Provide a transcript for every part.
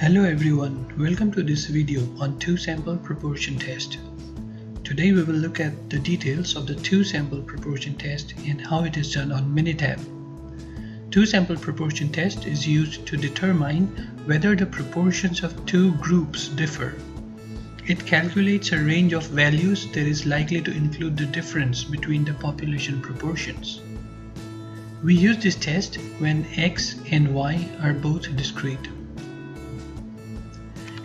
Hello everyone, welcome to this video on two-sample proportion test. Today we will look at the details of the two-sample proportion test and how it is done on Minitab. Two-sample proportion test is used to determine whether the proportions of two groups differ. It calculates a range of values that is likely to include the difference between the population proportions. We use this test when x and y are both discrete.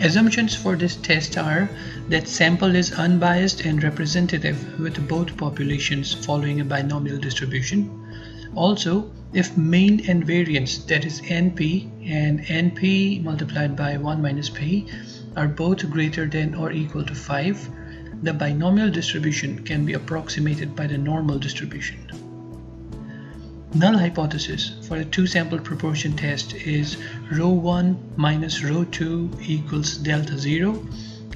Assumptions for this test are that sample is unbiased and representative with both populations following a binomial distribution. Also, if mean and variance, that is NP and NP multiplied by 1 minus P, are both greater than or equal to 5, the binomial distribution can be approximated by the normal distribution. Null hypothesis for a two-sample proportion test is ρ1 minus ρ2 equals delta 0,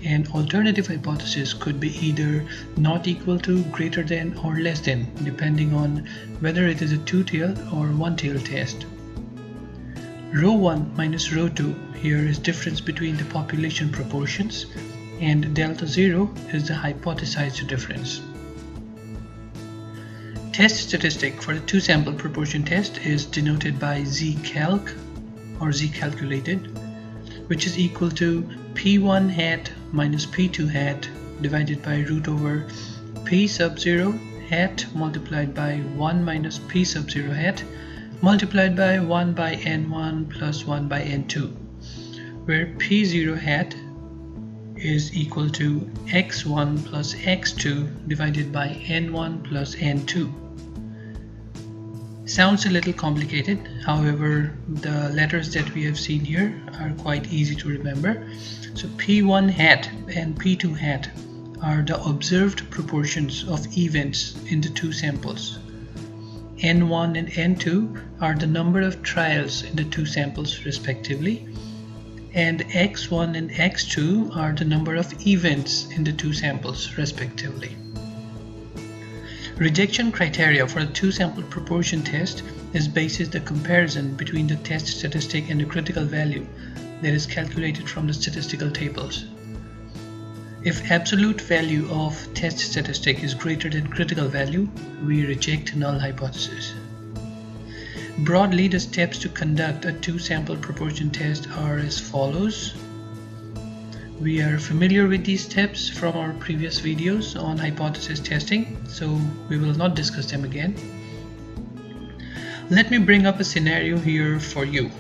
and alternative hypothesis could be either not equal to, greater than, or less than, depending on whether it is a two-tailed or one-tailed test. ρ1 minus ρ2 here is difference between the population proportions, and delta 0 is the hypothesized difference. Test statistic for the two-sample proportion test is denoted by zcalc or zcalculated, which is equal to p1 hat minus p2 hat divided by root over p sub 0 hat multiplied by 1 minus p sub 0 hat multiplied by 1 by n1 plus 1 by n2, where p0 hat is equal to x1 plus x2 divided by n1 plus n2. Sounds a little complicated, however the letters that we have seen here are quite easy to remember. So P1 hat and P2 hat are the observed proportions of events in the two samples. N1 and N2 are the number of trials in the two samples respectively, and X1 and X2 are the number of events in the two samples respectively. Rejection criteria for a two-sample proportion test is basis the comparison between the test statistic and the critical value that is calculated from the statistical tables. If absolute value of test statistic is greater than critical value, we reject null hypothesis. Broadly, the steps to conduct a two-sample proportion test are as follows. We are familiar with these steps from our previous videos on hypothesis testing, so we will not discuss them again. Let me bring up a scenario here for you.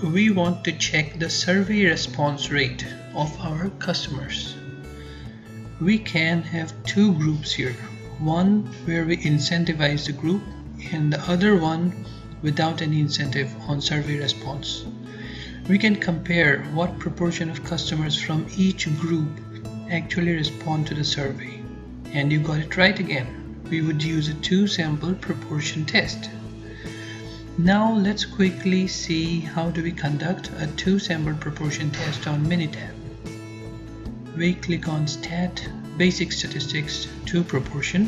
We want to check the survey response rate of our customers. We can have two groups here, one where we incentivize the group and the other one without any incentive on survey response. We can compare what proportion of customers from each group actually respond to the survey. And you got it right again. We would use a two-sample proportion test. Now let's quickly see how do we conduct a two-sample proportion test on Minitab. We click on Stat, Basic Statistics to Proportion.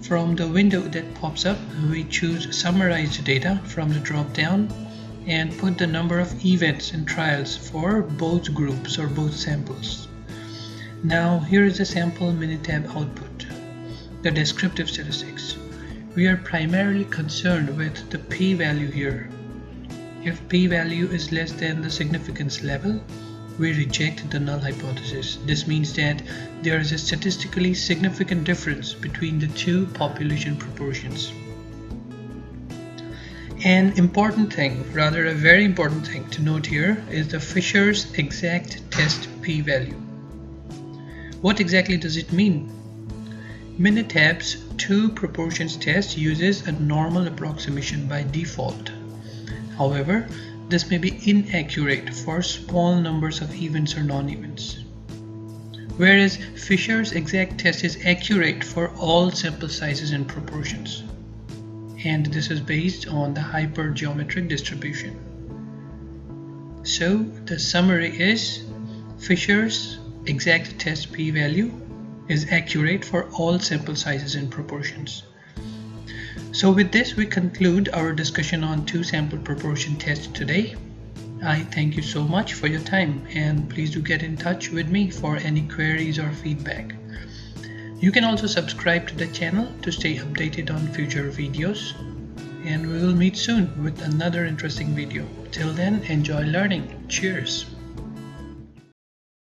From the window that pops up, we choose Summarize Data from the drop-down and put the number of events and trials for both groups or both samples. Now here is the sample Minitab output, the descriptive statistics. We are primarily concerned with the p-value here. If p-value is less than the significance level, we reject the null hypothesis. This means that there is a statistically significant difference between the two population proportions. An important thing, rather a very important thing to note here is the Fisher's exact test p-value. What exactly does it mean? Minitab's two proportions test uses a normal approximation by default. However, this may be inaccurate for small numbers of events or non-events. Whereas Fisher's exact test is accurate for all sample sizes and proportions. And this is based on the hypergeometric distribution. So the summary is Fisher's exact test p-value is accurate for all sample sizes and proportions. So with this we conclude our discussion on two-sample proportion test today. I thank you so much for your time, and please do get in touch with me for any queries or feedback. You can also subscribe to the channel to stay updated on future videos, and we will meet soon with another interesting video. Till then, enjoy learning. Cheers!